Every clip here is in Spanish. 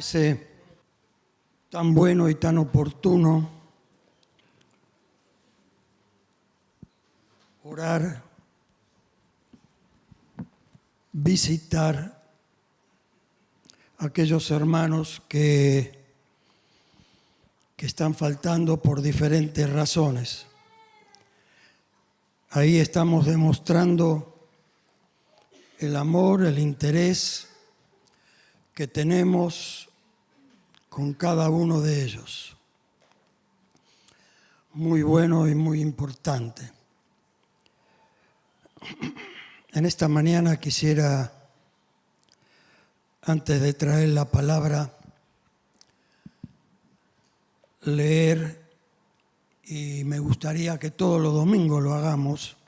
parece tan bueno y tan oportuno orar, visitar a aquellos hermanos que están faltando por diferentes razones. Ahí estamos demostrando el amor, el interés que tenemos con cada uno de ellos. Muy bueno y muy importante. En esta mañana quisiera, antes de traer la palabra, leer, y me gustaría que todos los domingos lo hagamos,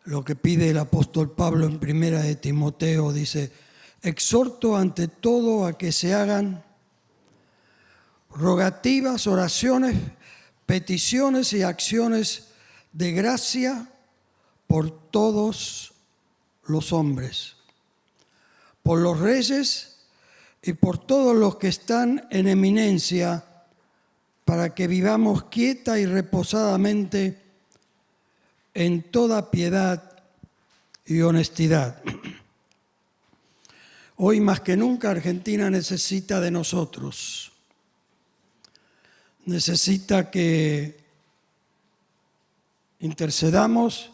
lo que pide el apóstol Pablo en Primera de Timoteo. Dice: exhorto ante todo a que se hagan rogativas, oraciones, peticiones y acciones de gracia por todos los hombres, por los reyes y por todos los que están en eminencia, para que vivamos quieta y reposadamente en toda piedad y honestidad. Hoy más que nunca Argentina necesita de nosotros. Necesita que intercedamos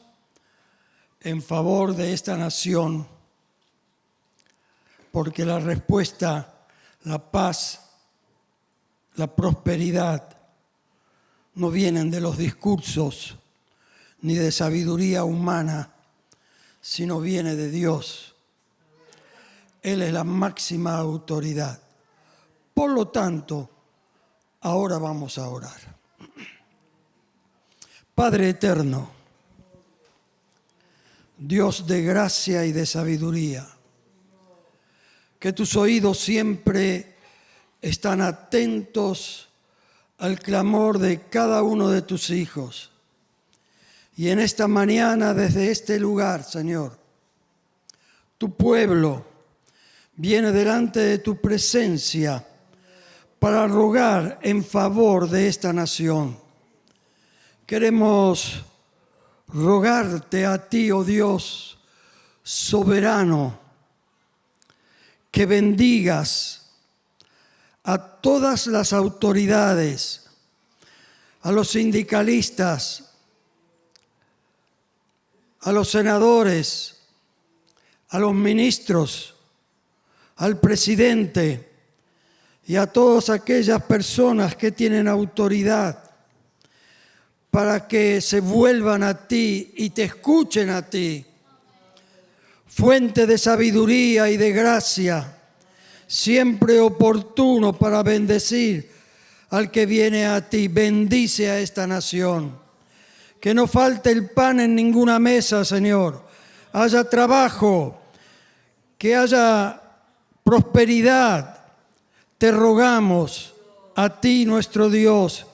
en favor de esta nación, porque la respuesta, la paz, la prosperidad no vienen de los discursos ni de sabiduría humana, sino viene de Dios. Él es la máxima autoridad. Por lo tanto, ahora vamos a orar. Padre eterno, Dios de gracia y de sabiduría, que tus oídos siempre están atentos al clamor de cada uno de tus hijos. Y en esta mañana, desde este lugar, Señor, tu pueblo viene delante de tu presencia para rogar en favor de esta nación. Queremos rogarte a ti, oh Dios soberano, que bendigas a todas las autoridades, a los sindicalistas, a los senadores, a los ministros, al presidente y a todas aquellas personas que tienen autoridad, para que se vuelvan a ti y te escuchen a ti, fuente de sabiduría y de gracia, siempre oportuno para bendecir al que viene a ti. Bendice a esta nación. Que no falte el pan en ninguna mesa, Señor. Haya trabajo, que haya prosperidad. Te rogamos a ti, nuestro Dios,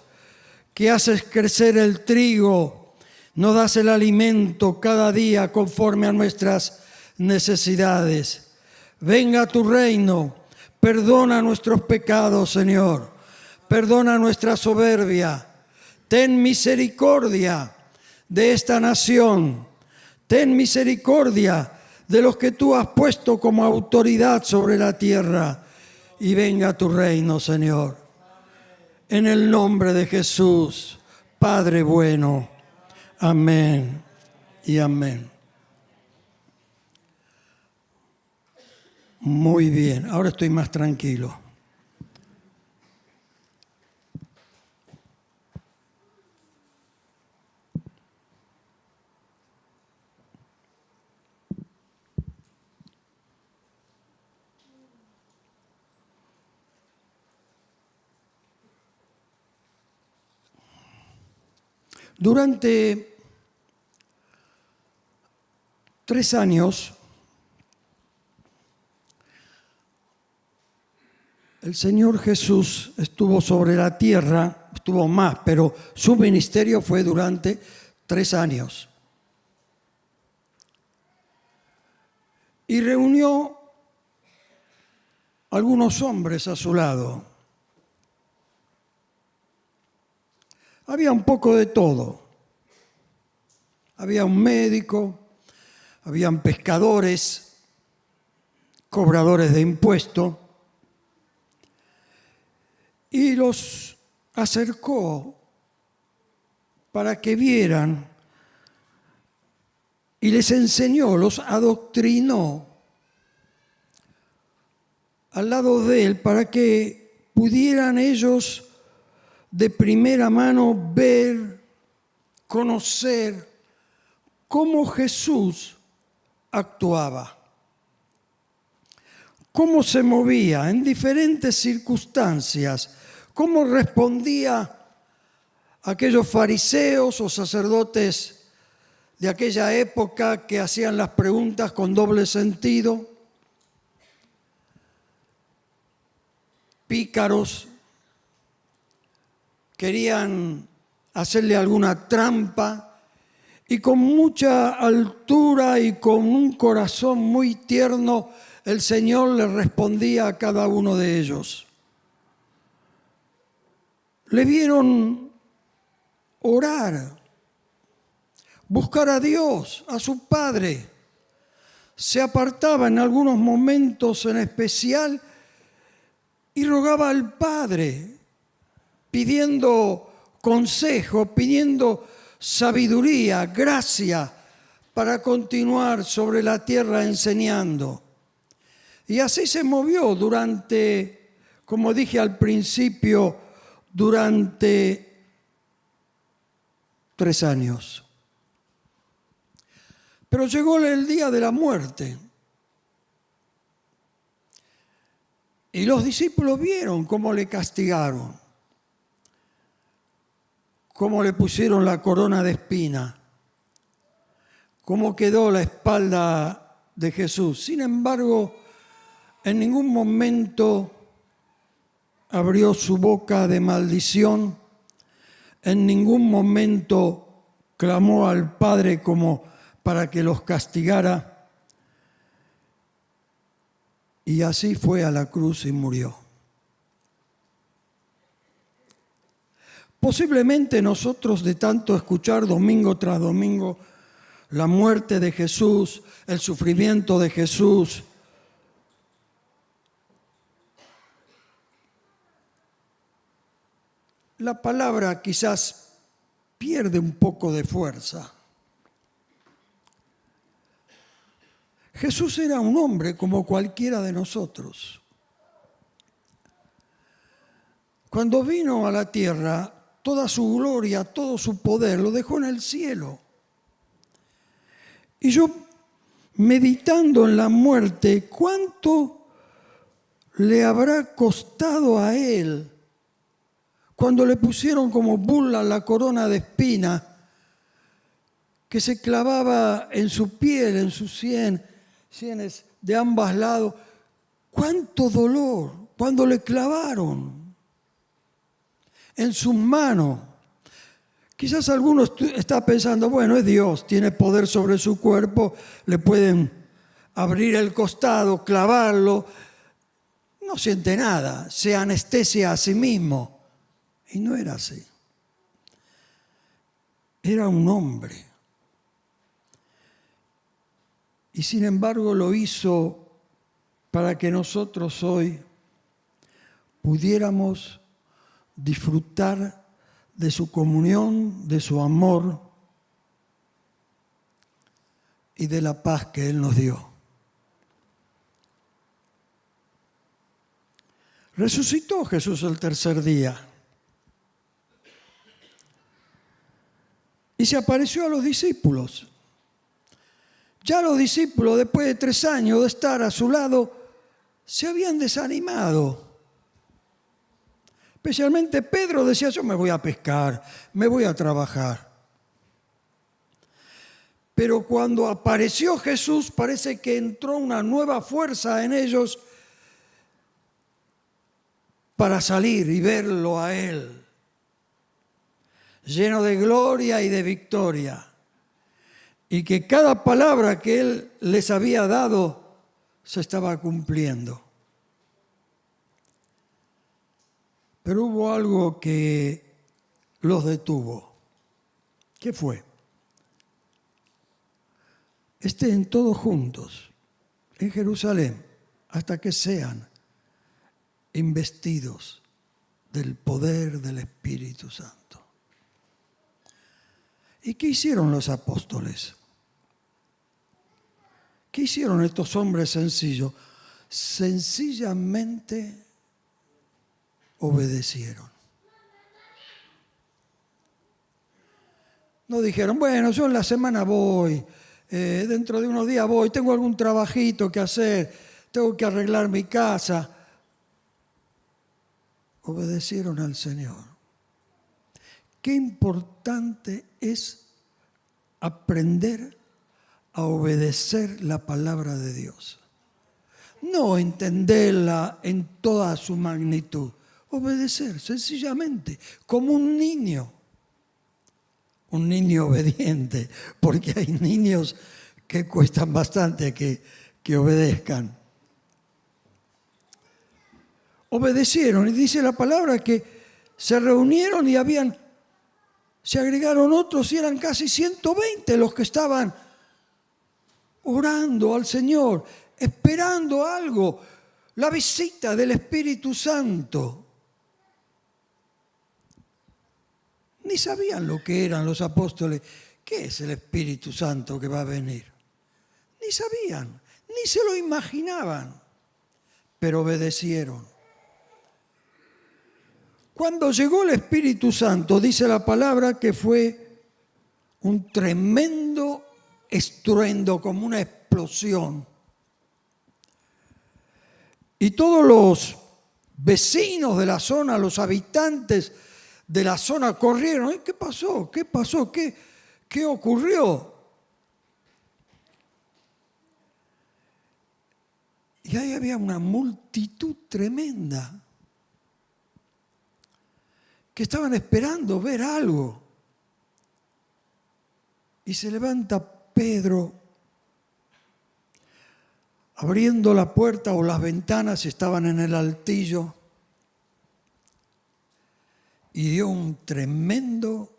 que haces crecer el trigo, nos das el alimento cada día conforme a nuestras necesidades. Venga a tu reino, perdona nuestros pecados, Señor. Perdona nuestra soberbia. Ten misericordia de esta nación. Ten misericordia de los que tú has puesto como autoridad sobre la tierra. Y venga a tu reino, Señor. En el nombre de Jesús, Padre bueno. Amén y amén. Muy bien, ahora estoy más tranquilo. Durante 3 años, el Señor Jesús estuvo sobre la tierra, estuvo más, pero su ministerio fue durante 3 años. Y reunió algunos hombres a su lado. Había un poco de todo. Había un médico, habían pescadores, cobradores de impuestos, y los acercó para que vieran y les enseñó, los adoctrinó al lado de él para que pudieran ellos de primera mano ver, conocer cómo Jesús actuaba, cómo se movía en diferentes circunstancias, cómo respondía a aquellos fariseos o sacerdotes de aquella época que hacían las preguntas con doble sentido, pícaros, querían hacerle alguna trampa, y con mucha altura y con un corazón muy tierno, el Señor le respondía a cada uno de ellos. Le vieron orar, buscar a Dios, a su Padre. Se apartaba en algunos momentos en especial y rogaba al Padre, pidiendo consejo, pidiendo sabiduría, gracia, para continuar sobre la tierra enseñando. Y así se movió durante, como dije al principio, durante 3 años. Pero llegó el día de la muerte. Y los discípulos vieron cómo le castigaron, cómo le pusieron la corona de espina, cómo quedó la espalda de Jesús. Sin embargo, en ningún momento abrió su boca de maldición, en ningún momento clamó al Padre como para que los castigara, y así fue a la cruz y murió. Posiblemente nosotros, de tanto escuchar domingo tras domingo la muerte de Jesús, el sufrimiento de Jesús, la palabra quizás pierde un poco de fuerza. Jesús era un hombre como cualquiera de nosotros. Cuando vino a la tierra, toda su gloria, todo su poder lo dejó en el cielo. Y yo, meditando en la muerte, ¿cuánto le habrá costado a él cuando le pusieron como burla la corona de espina que se clavaba en su piel, en sus sienes de ambos lados? ¡Cuánto dolor cuando le clavaron en sus manos! Quizás algunos está pensando, bueno, es Dios, tiene poder sobre su cuerpo, le pueden abrir el costado, clavarlo, no siente nada, se anestesia a sí mismo. Y no era así. Era un hombre. Y sin embargo lo hizo para que nosotros hoy pudiéramos disfrutar de su comunión, de su amor y de la paz que Él nos dio. Resucitó Jesús el tercer día y se apareció a los discípulos. Ya los discípulos, después de 3 años de estar a su lado, se habían desanimado. Especialmente Pedro decía, yo me voy a pescar, me voy a trabajar. Pero cuando apareció Jesús, parece que entró una nueva fuerza en ellos para salir y verlo a Él, lleno de gloria y de victoria. Y que cada palabra que Él les había dado se estaba cumpliendo. Pero hubo algo que los detuvo. ¿Qué fue? Estén todos juntos en Jerusalén hasta que sean investidos del poder del Espíritu Santo. ¿Y qué hicieron los apóstoles? ¿Qué hicieron estos hombres sencillos? Sencillamente obedecieron. No dijeron, bueno, yo en la semana voy, dentro de unos días voy, tengo algún trabajito que hacer, tengo que arreglar mi casa. Obedecieron al Señor. Qué importante es aprender a obedecer la palabra de Dios. No entenderla en toda su magnitud. Obedecer, sencillamente, como un niño obediente, porque hay niños que cuestan bastante que obedezcan. Obedecieron, y dice la palabra que se reunieron y se agregaron otros y eran casi 120 los que estaban orando al Señor, esperando algo, la visita del Espíritu Santo. Ni sabían lo que eran los apóstoles. ¿Qué es el Espíritu Santo que va a venir? Ni sabían, ni se lo imaginaban, pero obedecieron. Cuando llegó el Espíritu Santo, dice la palabra que fue un tremendo estruendo, como una explosión. Y todos los vecinos de la zona, los habitantes de la zona corrieron. ¿Qué pasó? ¿Qué pasó? ¿Qué ocurrió? Y ahí había una multitud tremenda que estaban esperando ver algo. Y se levanta Pedro, abriendo la puerta o las ventanas, estaban en el altillo, y dio un tremendo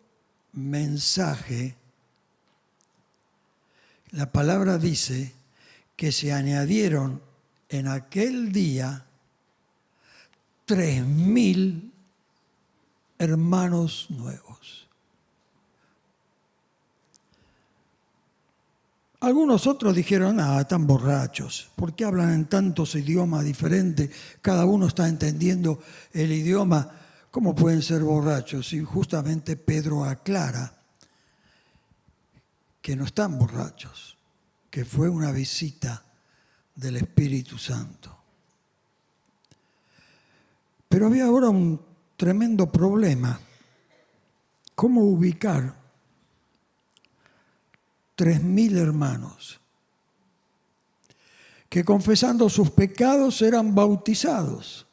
mensaje. La palabra dice que se añadieron en aquel día 3.000 hermanos nuevos. Algunos otros dijeron, están borrachos, ¿por qué hablan en tantos idiomas diferentes? Cada uno está entendiendo el idioma. ¿Cómo pueden ser borrachos? Y justamente Pedro aclara que no están borrachos, que fue una visita del Espíritu Santo. Pero había ahora un tremendo problema. ¿Cómo ubicar 3.000 hermanos que confesando sus pecados eran bautizados,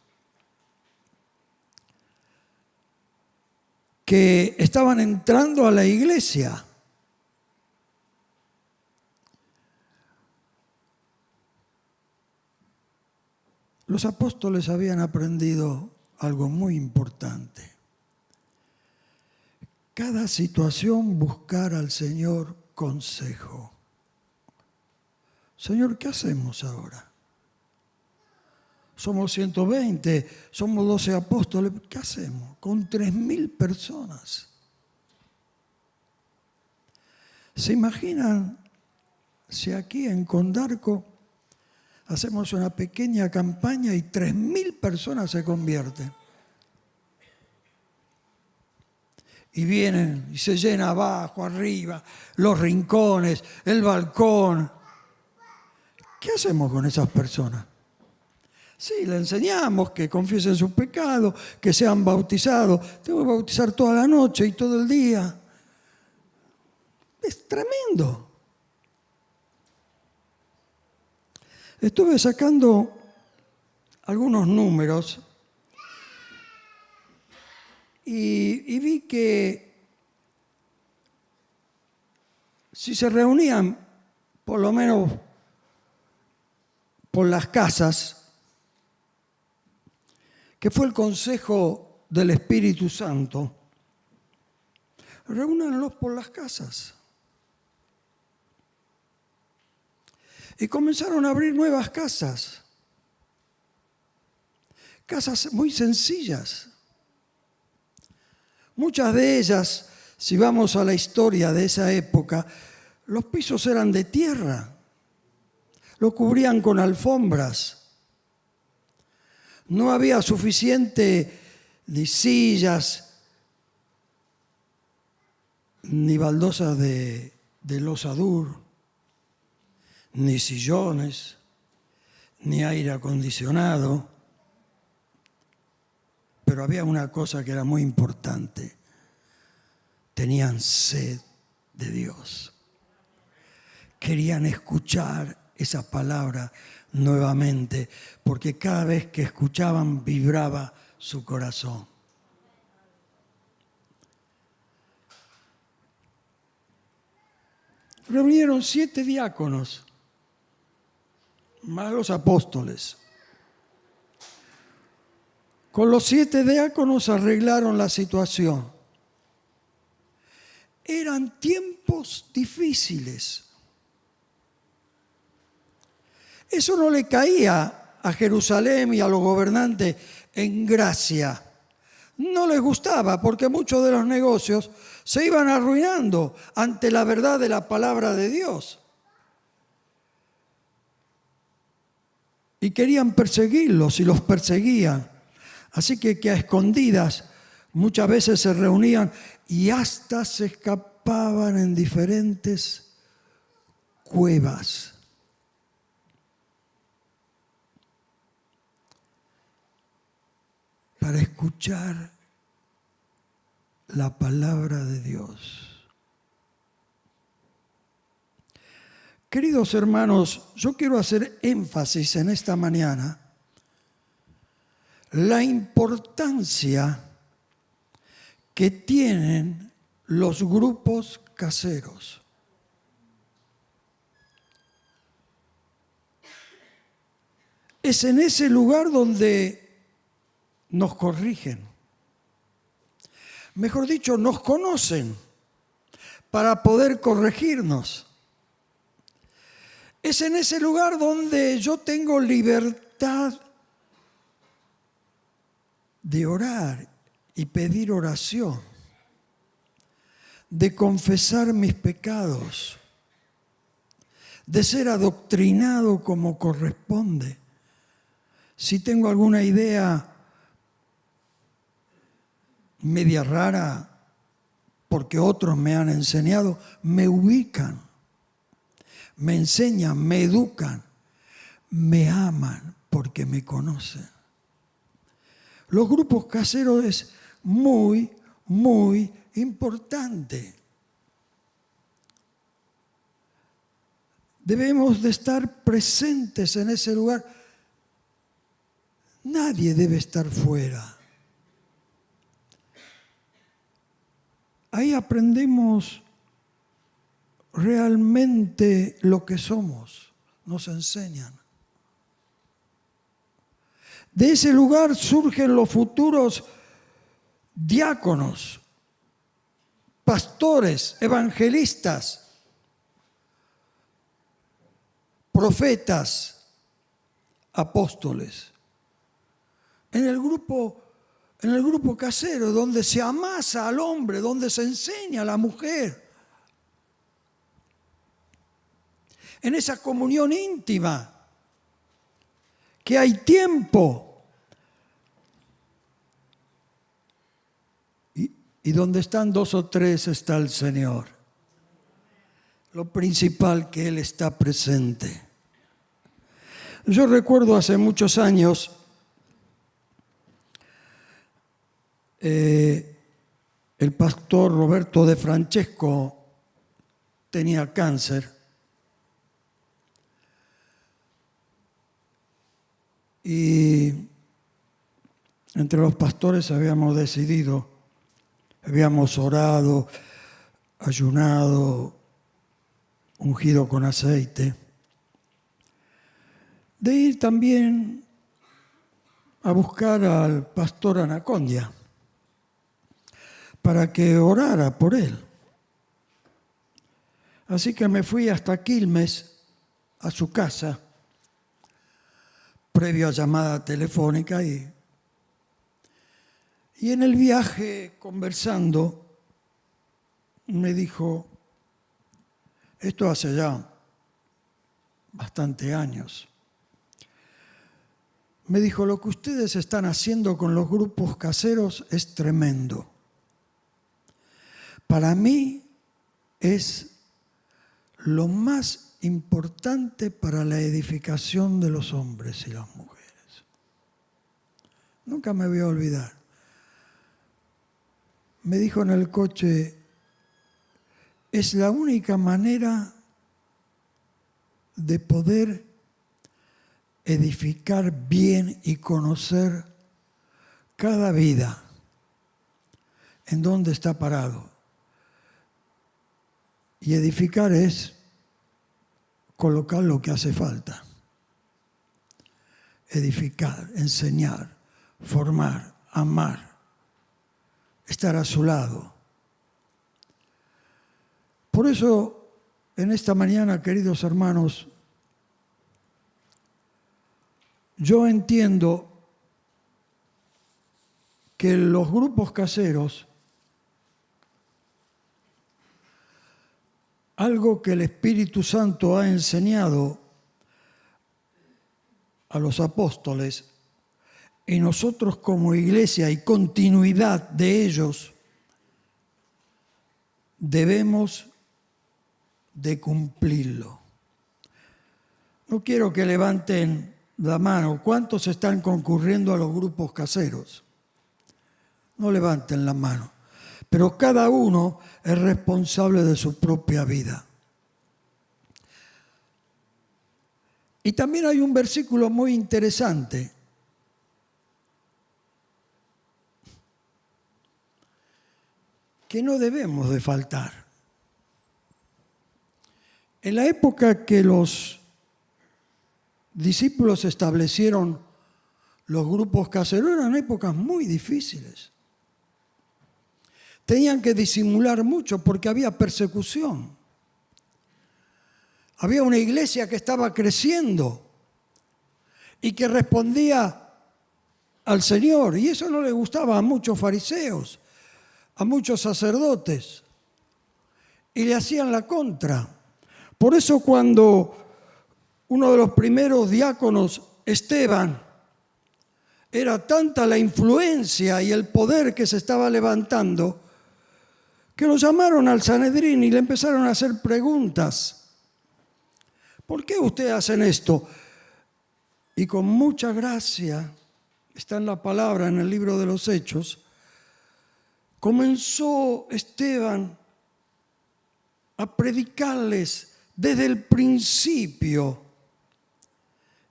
que estaban entrando a la iglesia? Los apóstoles habían aprendido algo muy importante. Cada situación buscar al Señor consejo. Señor, ¿qué hacemos ahora? Somos 120, somos 12 apóstoles. ¿Qué hacemos con 3.000 personas? ¿Se imaginan si aquí en Condarco hacemos una pequeña campaña y 3.000 personas se convierten? Y vienen y se llena abajo, arriba, los rincones, el balcón. ¿Qué hacemos con esas personas? Sí, le enseñamos que confiesen sus pecados, que sean bautizados. Tengo que bautizar toda la noche y todo el día. Es tremendo. Estuve sacando algunos números y vi que si se reunían, por lo menos por las casas, que fue el consejo del Espíritu Santo, reúnanlos por las casas. Y comenzaron a abrir nuevas casas. Casas muy sencillas. Muchas de ellas, si vamos a la historia de esa época, los pisos eran de tierra. Lo cubrían con alfombras. No había suficiente ni sillas, ni baldosas de losa dur, ni sillones, ni aire acondicionado. Pero había una cosa que era muy importante. Tenían sed de Dios. Querían escuchar esa palabra nuevamente, porque cada vez que escuchaban vibraba su corazón. Reunieron 7 diáconos, más los apóstoles. Con los 7 diáconos arreglaron la situación. Eran tiempos difíciles. Eso no le caía a Jerusalén y a los gobernantes en gracia. No les gustaba porque muchos de los negocios se iban arruinando ante la verdad de la palabra de Dios. Y querían perseguirlos y los perseguían. Así que a escondidas muchas veces se reunían y hasta se escapaban en diferentes cuevas. Para escuchar la palabra de Dios. Queridos hermanos, yo quiero hacer énfasis en esta mañana la importancia que tienen los grupos caseros. Es en ese lugar donde nos corrigen. Mejor dicho, nos conocen para poder corregirnos. Es en ese lugar donde yo tengo libertad de orar y pedir oración, de confesar mis pecados, de ser adoctrinado como corresponde. Si tengo alguna idea media rara, porque otros me han enseñado, me ubican, me enseñan, me educan, me aman porque me conocen. Los grupos caseros es muy, muy importante. Debemos de estar presentes en ese lugar. Nadie debe estar fuera. Ahí aprendemos realmente lo que somos, nos enseñan. De ese lugar surgen los futuros diáconos, pastores, evangelistas, profetas, apóstoles. En el grupo casero, donde se amasa al hombre, donde se enseña a la mujer. En esa comunión íntima, que hay tiempo. Y donde están 2 o 3 está el Señor. Lo principal, que Él está presente. Yo recuerdo hace muchos años el pastor Roberto de Francesco tenía cáncer y entre los pastores habíamos decidido, habíamos orado, ayunado, ungido con aceite, de ir también a buscar al pastor Anacondia. para que orara por él. Así que me fui hasta Quilmes, a su casa, previo a llamada telefónica, y en el viaje, conversando, me dijo, esto hace ya bastante años, me dijo, lo que ustedes están haciendo con los grupos caseros es tremendo. Para mí es lo más importante para la edificación de los hombres y las mujeres. Nunca me voy a olvidar. Me dijo en el coche, es la única manera de poder edificar bien y conocer cada vida en dónde está parado. Y edificar es colocar lo que hace falta. Edificar, enseñar, formar, amar, estar a su lado. Por eso, en esta mañana, queridos hermanos, yo entiendo que los grupos caseros, algo que el Espíritu Santo ha enseñado a los apóstoles, y nosotros como iglesia y continuidad de ellos, debemos de cumplirlo. No quiero que levanten la mano. ¿Cuántos están concurriendo a los grupos caseros? No levanten la mano. Pero cada uno es responsable de su propia vida. Y también hay un versículo muy interesante. Que no debemos de faltar. En la época que los discípulos establecieron los grupos caseros, eran épocas muy difíciles. Tenían que disimular mucho porque había persecución. Había una iglesia que estaba creciendo y que respondía al Señor, y eso no le gustaba a muchos fariseos, a muchos sacerdotes, y le hacían la contra. Por eso cuando uno de los primeros diáconos, Esteban, era tanta la influencia y el poder que se estaba levantando, que lo llamaron al Sanedrín y le empezaron a hacer preguntas. ¿Por qué ustedes hacen esto? Y con mucha gracia, está en la palabra en el libro de los Hechos, comenzó Esteban a predicarles desde el principio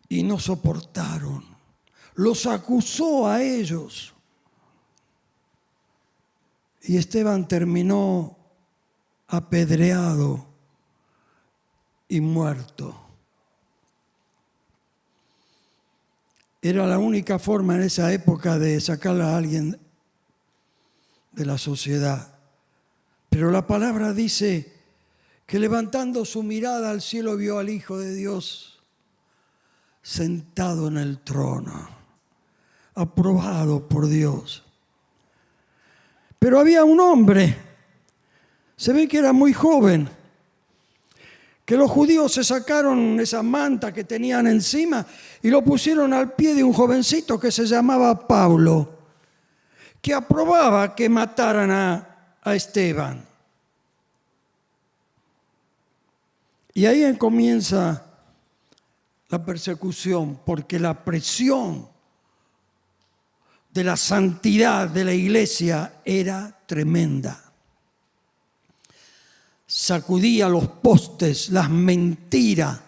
y no soportaron. Los acusó a ellos. Y Esteban terminó apedreado y muerto. Era la única forma en esa época de sacar a alguien de la sociedad. Pero la palabra dice que levantando su mirada al cielo vio al Hijo de Dios sentado en el trono, aprobado por Dios. Pero había un hombre, se ve que era muy joven, que los judíos se sacaron esa manta que tenían encima y lo pusieron al pie de un jovencito que se llamaba Pablo, que aprobaba que mataran a Esteban. Y ahí comienza la persecución, porque la presión de la santidad de la iglesia era tremenda. Sacudía los postes, las mentiras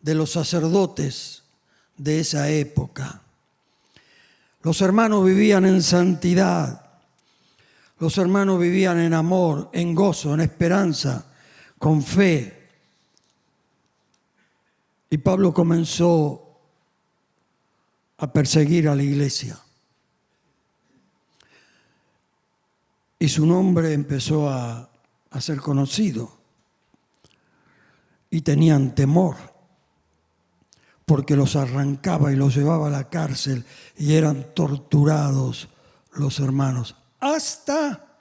de los sacerdotes de esa época. Los hermanos vivían en santidad, los hermanos vivían en amor, en gozo, en esperanza, con fe. Y Pablo comenzó a perseguir a la iglesia. y su nombre empezó a ser conocido. Y tenían temor, porque los arrancaba y los llevaba a la cárcel y eran torturados los hermanos. Hasta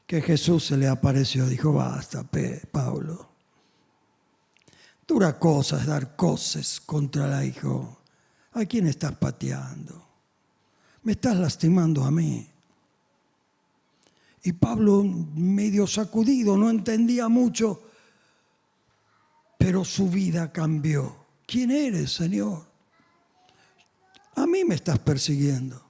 que Jesús se le apareció. Dijo: basta, Pablo. Dura cosa es dar coces contra el hijo. ¿A quién estás pateando? Me estás lastimando a mí. Y Pablo, medio sacudido, no entendía mucho, pero su vida cambió. ¿Quién eres, Señor? A mí me estás persiguiendo.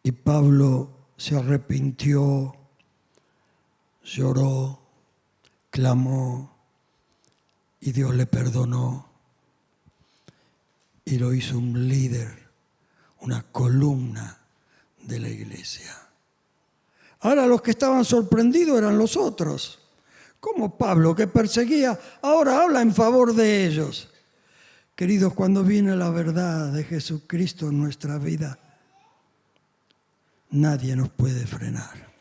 Y Pablo se arrepintió, lloró, clamó, y Dios le perdonó. Y lo hizo un líder, una columna de la iglesia. Ahora los que estaban sorprendidos eran los otros. ¿Cómo Pablo, que perseguía, ahora habla en favor de ellos? Queridos, cuando viene la verdad de Jesucristo en nuestra vida, nadie nos puede frenar.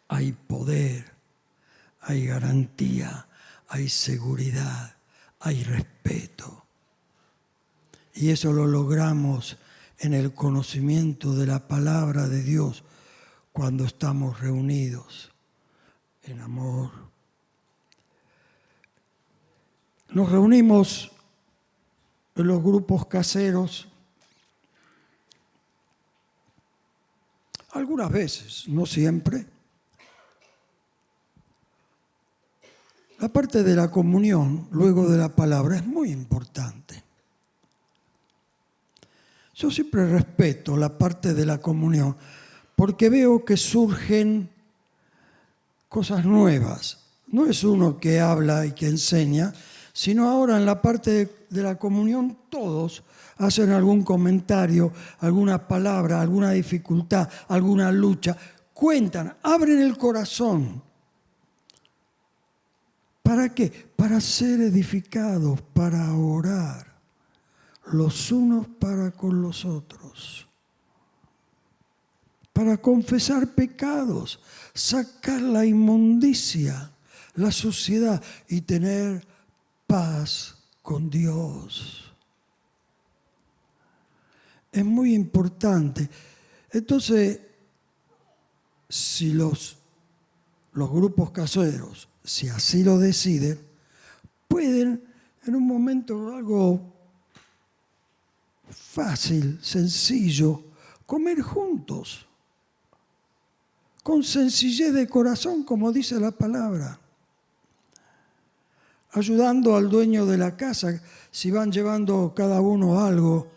Hay poder, hay garantía, hay seguridad, hay respeto. Y eso lo logramos en el conocimiento de la palabra de Dios cuando estamos reunidos en amor. Nos reunimos en los grupos caseros algunas veces, no siempre. La parte de la comunión, luego de la palabra, es muy importante. Yo siempre respeto la parte de la comunión porque veo que surgen cosas nuevas. No es uno que habla y que enseña, sino ahora en la parte de la comunión todos hacen algún comentario, alguna palabra, alguna dificultad, alguna lucha. Cuentan, abren el corazón. ¿Para qué? Para ser edificados, para orar los unos para con los otros, para confesar pecados, sacar la inmundicia, la suciedad y tener paz con Dios. Es muy importante. Entonces, si los grupos caseros, si así lo deciden, pueden en un momento algo fácil, sencillo, comer juntos, con sencillez de corazón, como dice la palabra, ayudando al dueño de la casa. Si van llevando cada uno algo,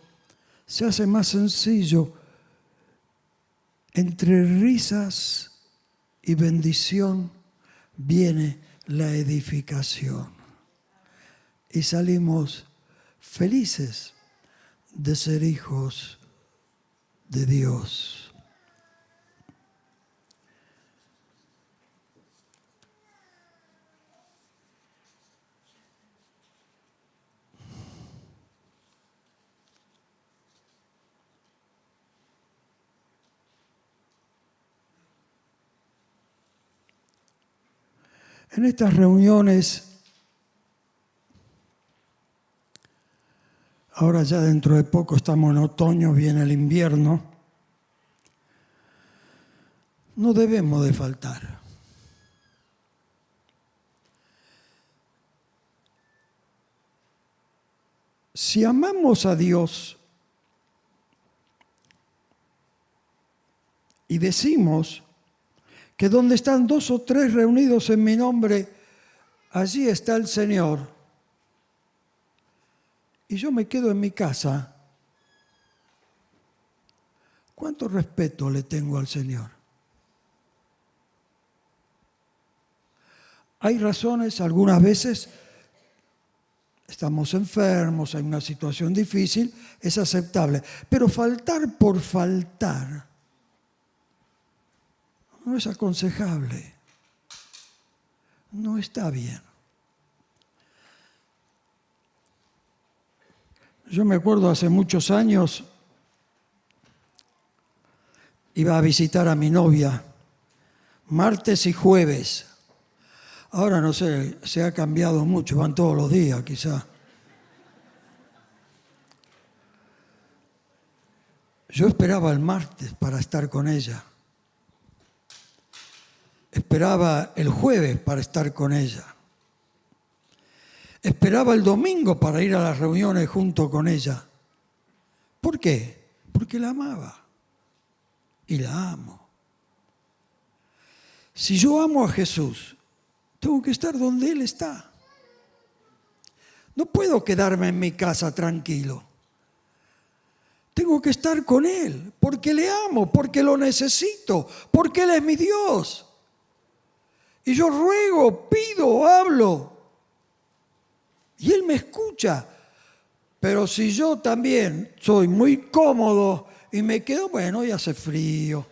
se hace más sencillo. Entre risas y bendición viene la edificación. Y salimos felices de ser hijos de Dios. En estas reuniones, ahora ya dentro de poco estamos en otoño, viene el invierno, no debemos de faltar. Si amamos a Dios y decimos que donde están 2 o 3 reunidos en mi nombre, allí está el Señor, y yo me quedo en mi casa, ¿cuánto respeto le tengo al Señor? Hay razones, algunas veces estamos enfermos, hay una situación difícil, es aceptable, pero faltar por faltar no es aconsejable, no está bien. Yo me acuerdo hace muchos años, iba a visitar a mi novia, martes y jueves. Ahora no sé, se ha cambiado mucho, van todos los días quizá. Yo esperaba el martes para estar con ella. Esperaba el jueves para estar con ella. Esperaba el domingo para ir a las reuniones junto con ella. ¿Por qué? Porque la amaba. Y la amo. Si yo amo a Jesús, tengo que estar donde Él está. No puedo quedarme en mi casa tranquilo. Tengo que estar con Él, porque le amo, porque lo necesito, porque Él es mi Dios. Y yo ruego, pido, hablo. Y Él me escucha. Pero si yo también soy muy cómodo y me quedo, bueno, hoy hace frío.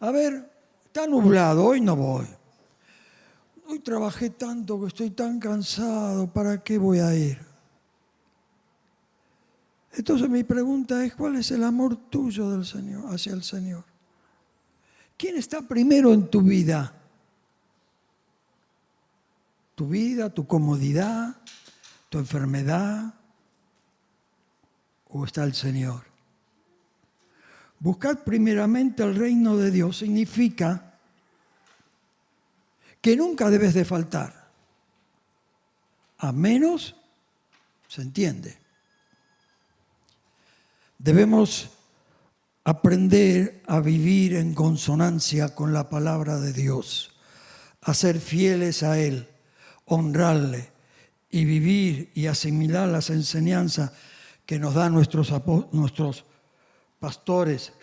A ver, está nublado, hoy no voy. Hoy trabajé tanto que estoy tan cansado, ¿para qué voy a ir? Entonces mi pregunta es, ¿cuál es el amor tuyo del Señor, hacia el Señor? ¿Quién está primero en tu vida? ¿Tu vida, tu comodidad, tu enfermedad? ¿O está el Señor? Buscad primeramente el reino de Dios significa que nunca debes de faltar. A menos, se entiende. Debemos aprender a vivir en consonancia con la palabra de Dios, a ser fieles a Él, honrarle y vivir y asimilar las enseñanzas que nos dan nuestros pastores,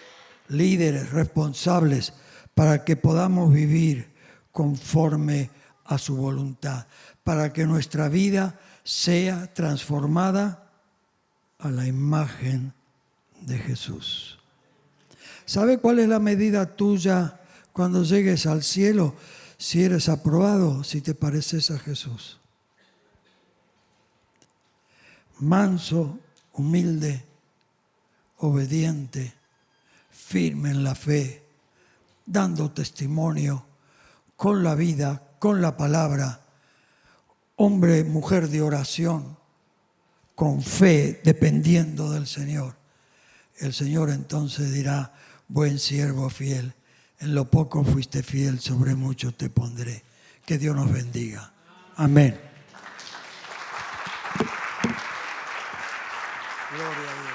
líderes, responsables, para que podamos vivir conforme a su voluntad, para que nuestra vida sea transformada a la imagen de Jesús. ¿Sabe cuál es la medida tuya cuando llegues al cielo? Si eres aprobado, si te pareces a Jesús. Manso, humilde, obediente, firme en la fe, dando testimonio con la vida, con la palabra, hombre, mujer de oración, con fe, dependiendo del Señor. El Señor entonces dirá, buen siervo fiel, en lo poco fuiste fiel, sobre mucho te pondré. Que Dios nos bendiga. Amén. Gloria a Dios.